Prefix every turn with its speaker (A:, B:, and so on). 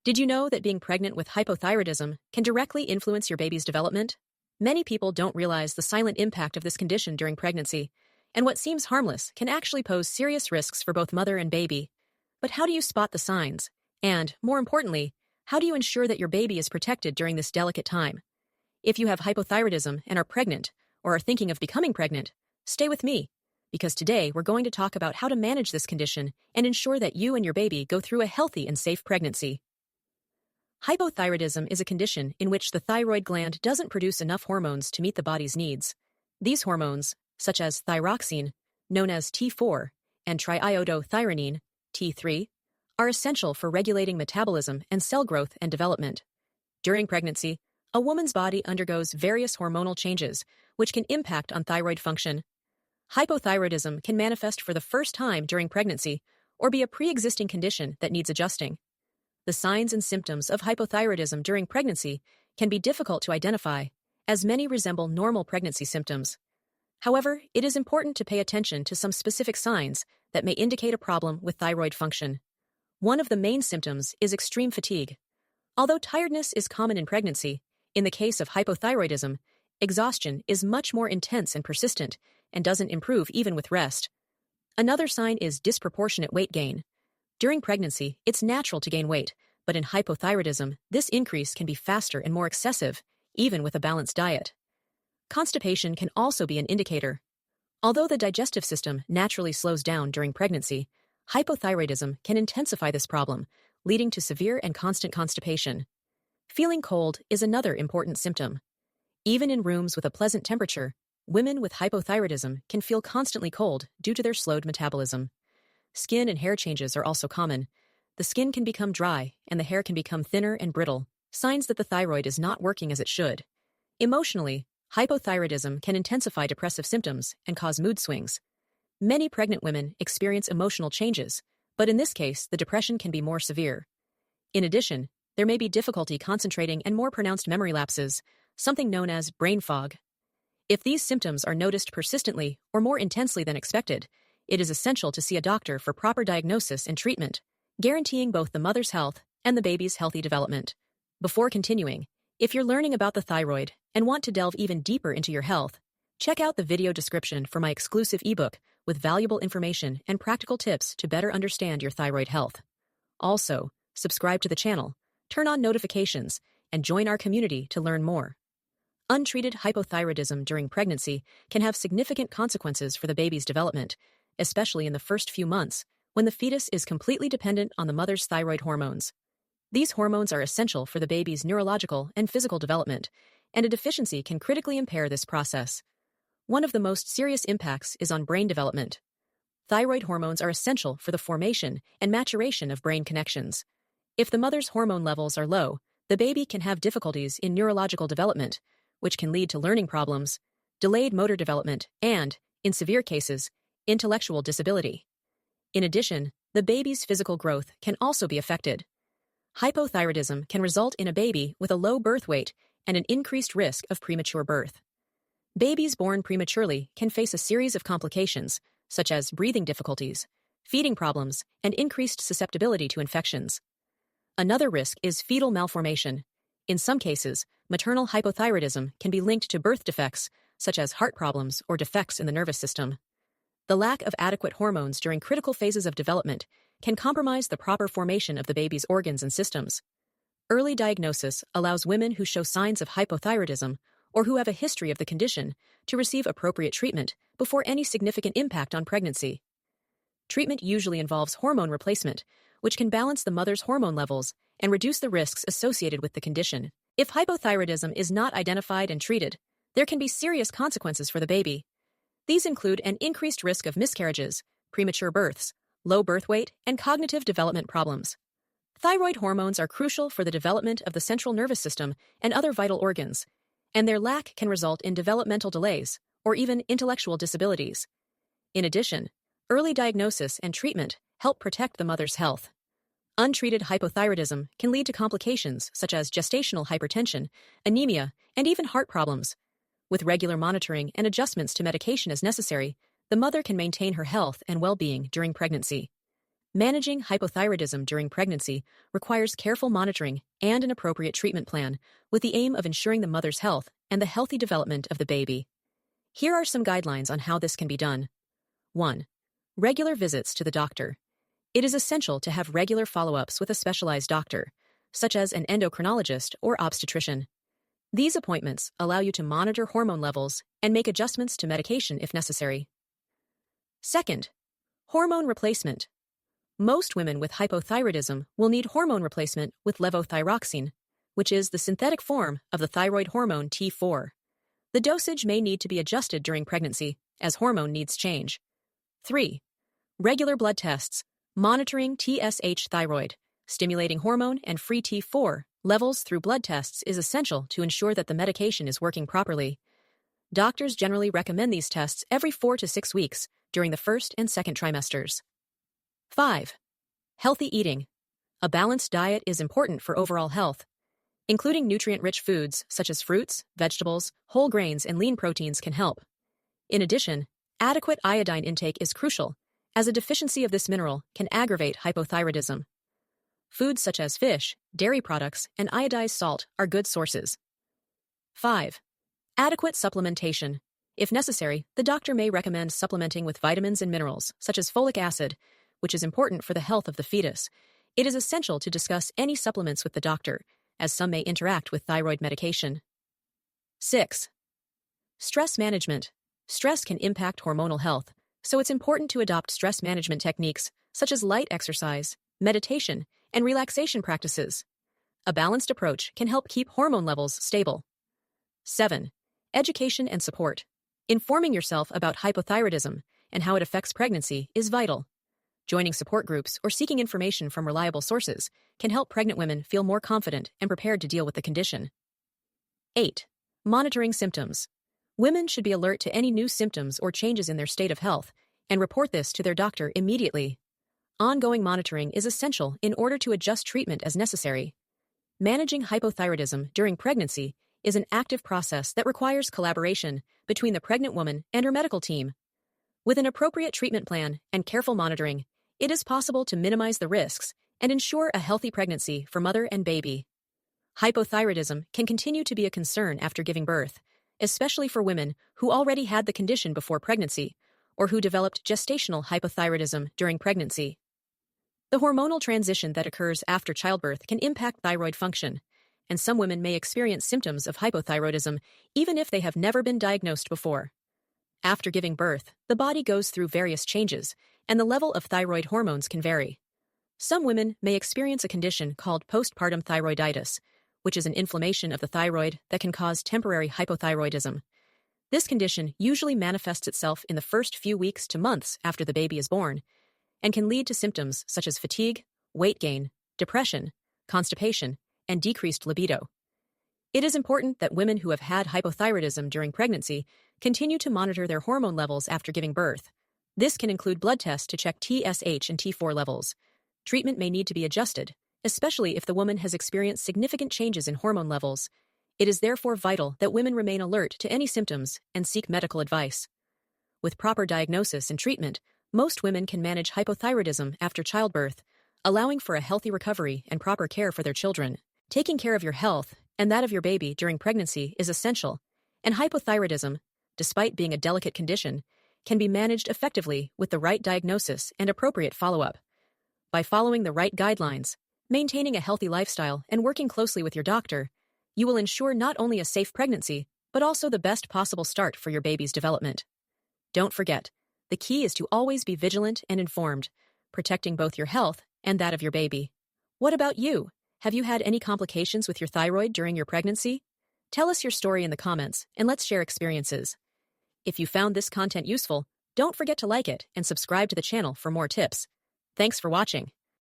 A: Did you know that being pregnant with hypothyroidism can directly influence your baby's development? Many people don't realize the silent impact of this condition during pregnancy, and what seems harmless can actually pose serious risks for both mother and baby. But how do you spot the signs? And, more importantly, how do you ensure that your baby is protected during this delicate time? If you have hypothyroidism and are pregnant, or are thinking of becoming pregnant, stay with me, because today we're going to talk about how to manage this condition and ensure that you and your baby go through a healthy and safe pregnancy. Hypothyroidism is a condition in which the thyroid gland doesn't produce enough hormones to meet the body's needs. These hormones, such as thyroxine, known as T4, and triiodothyronine, T3, are essential for regulating metabolism and cell growth and development. During pregnancy, a woman's body undergoes various hormonal changes, which can impact on thyroid function. Hypothyroidism can manifest for the first time during pregnancy or be a pre-existing condition that needs adjusting. The signs and symptoms of hypothyroidism during pregnancy can be difficult to identify, as many resemble normal pregnancy symptoms. However, it is important to pay attention to some specific signs that may indicate a problem with thyroid function. One of the main symptoms is extreme fatigue. Although tiredness is common in pregnancy, in the case of hypothyroidism, exhaustion is much more intense and persistent and doesn't improve even with rest. Another sign is disproportionate weight gain. During pregnancy, it's natural to gain weight, but in hypothyroidism, this increase can be faster and more excessive, even with a balanced diet. Constipation can also be an indicator. Although the digestive system naturally slows down during pregnancy, hypothyroidism can intensify this problem, leading to severe and constant constipation. Feeling cold is another important symptom. Even in rooms with a pleasant temperature, women with hypothyroidism can feel constantly cold due to their slowed metabolism. Skin and hair changes are also common. The skin can become dry, and the hair can become thinner and brittle, signs that the thyroid is not working as it should. Emotionally, hypothyroidism can intensify depressive symptoms and cause mood swings. Many pregnant women experience emotional changes, but in this case, the depression can be more severe. In addition, there may be difficulty concentrating and more pronounced memory lapses, something known as brain fog. If these symptoms are noticed persistently or more intensely than expected, it is essential to see a doctor for proper diagnosis and treatment, guaranteeing both the mother's health and the baby's healthy development. Before continuing, if you're learning about the thyroid and want to delve even deeper into your health, check out the video description for my exclusive ebook with valuable information and practical tips to better understand your thyroid health. Also, subscribe to the channel, turn on notifications, and join our community to learn more. Untreated hypothyroidism during pregnancy can have significant consequences for the baby's development, especially in the first few months, when the fetus is completely dependent on the mother's thyroid hormones. These hormones are essential for the baby's neurological and physical development, and a deficiency can critically impair this process. One of the most serious impacts is on brain development. Thyroid hormones are essential for the formation and maturation of brain connections. If the mother's hormone levels are low, the baby can have difficulties in neurological development, which can lead to learning problems, delayed motor development, and, in severe cases, intellectual disability. In addition, the baby's physical growth can also be affected. Hypothyroidism can result in a baby with a low birth weight and an increased risk of premature birth. Babies born prematurely can face a series of complications, such as breathing difficulties, feeding problems, and increased susceptibility to infections. Another risk is fetal malformation. In some cases, maternal hypothyroidism can be linked to birth defects, such as heart problems or defects in the nervous system. The lack of adequate hormones during critical phases of development can compromise the proper formation of the baby's organs and systems. Early diagnosis allows women who show signs of hypothyroidism or who have a history of the condition to receive appropriate treatment before any significant impact on pregnancy. Treatment usually involves hormone replacement, which can balance the mother's hormone levels and reduce the risks associated with the condition. If hypothyroidism is not identified and treated, there can be serious consequences for the baby. These include an increased risk of miscarriages, premature births, low birth weight, and cognitive development problems. Thyroid hormones are crucial for the development of the central nervous system and other vital organs, and their lack can result in developmental delays or even intellectual disabilities. In addition, early diagnosis and treatment help protect the mother's health. Untreated hypothyroidism can lead to complications such as gestational hypertension, anemia, and even heart problems. With regular monitoring and adjustments to medication as necessary, the mother can maintain her health and well-being during pregnancy. Managing hypothyroidism during pregnancy requires careful monitoring and an appropriate treatment plan, with the aim of ensuring the mother's health and the healthy development of the baby. Here are some guidelines on how this can be done. 1. Regular visits to the doctor. It is essential to have regular follow-ups with a specialized doctor, such as an endocrinologist or obstetrician. These appointments allow you to monitor hormone levels and make adjustments to medication if necessary. 2. Hormone replacement. Most women with hypothyroidism will need hormone replacement with levothyroxine, which is the synthetic form of the thyroid hormone T4. The dosage may need to be adjusted during pregnancy, as hormone needs change. 3. Regular blood tests, monitoring TSH thyroid, stimulating hormone and free T4 levels through blood tests is essential to ensure that the medication is working properly. Doctors generally recommend these tests every 4 to 6 weeks during the first and second trimesters. 5. Healthy eating. A balanced diet is important for overall health. Including nutrient-rich foods such as fruits, vegetables, whole grains, and lean proteins can help. In addition, adequate iodine intake is crucial, as a deficiency of this mineral can aggravate hypothyroidism. Foods such as fish, dairy products, and iodized salt are good sources. 5. Adequate supplementation. If necessary, the doctor may recommend supplementing with vitamins and minerals, such as folic acid, which is important for the health of the fetus. It is essential to discuss any supplements with the doctor, as some may interact with thyroid medication. 6. Stress management. Stress can impact hormonal health, so it's important to adopt stress management techniques such as light exercise, meditation, and relaxation practices. A balanced approach can help keep hormone levels stable. 7. Education and support. Informing yourself about hypothyroidism and how it affects pregnancy is vital. Joining support groups or seeking information from reliable sources can help pregnant women feel more confident and prepared to deal with the condition. 8. Monitoring symptoms. Women should be alert to any new symptoms or changes in their state of health and report this to their doctor immediately. Ongoing monitoring is essential in order to adjust treatment as necessary. Managing hypothyroidism during pregnancy is an active process that requires collaboration between the pregnant woman and her medical team. With an appropriate treatment plan and careful monitoring, it is possible to minimize the risks and ensure a healthy pregnancy for mother and baby. Hypothyroidism can continue to be a concern after giving birth, especially for women who already had the condition before pregnancy or who developed gestational hypothyroidism during pregnancy. The hormonal transition that occurs after childbirth can impact thyroid function, and some women may experience symptoms of hypothyroidism even if they have never been diagnosed before. After giving birth, the body goes through various changes, and the level of thyroid hormones can vary. Some women may experience a condition called postpartum thyroiditis, which is an inflammation of the thyroid that can cause temporary hypothyroidism. This condition usually manifests itself in the first few weeks to months after the baby is born, and can lead to symptoms such as fatigue, weight gain, depression, constipation, and decreased libido. It is important that women who have had hypothyroidism during pregnancy continue to monitor their hormone levels after giving birth. This can include blood tests to check TSH and T4 levels. Treatment may need to be adjusted, especially if the woman has experienced significant changes in hormone levels. It is therefore vital that women remain alert to any symptoms and seek medical advice. With proper diagnosis and treatment, most women can manage hypothyroidism after childbirth, allowing for a healthy recovery and proper care for their children. Taking care of your health and that of your baby during pregnancy is essential, and hypothyroidism, despite being a delicate condition, can be managed effectively with the right diagnosis and appropriate follow-up. By following the right guidelines, maintaining a healthy lifestyle, and working closely with your doctor, you will ensure not only a safe pregnancy, but also the best possible start for your baby's development. Don't forget, the key is to always be vigilant and informed, protecting both your health and that of your baby. What about you? Have you had any complications with your thyroid during your pregnancy? Tell us your story in the comments, and let's share experiences. If you found this content useful, don't forget to like it and subscribe to the channel for more tips. Thanks for watching.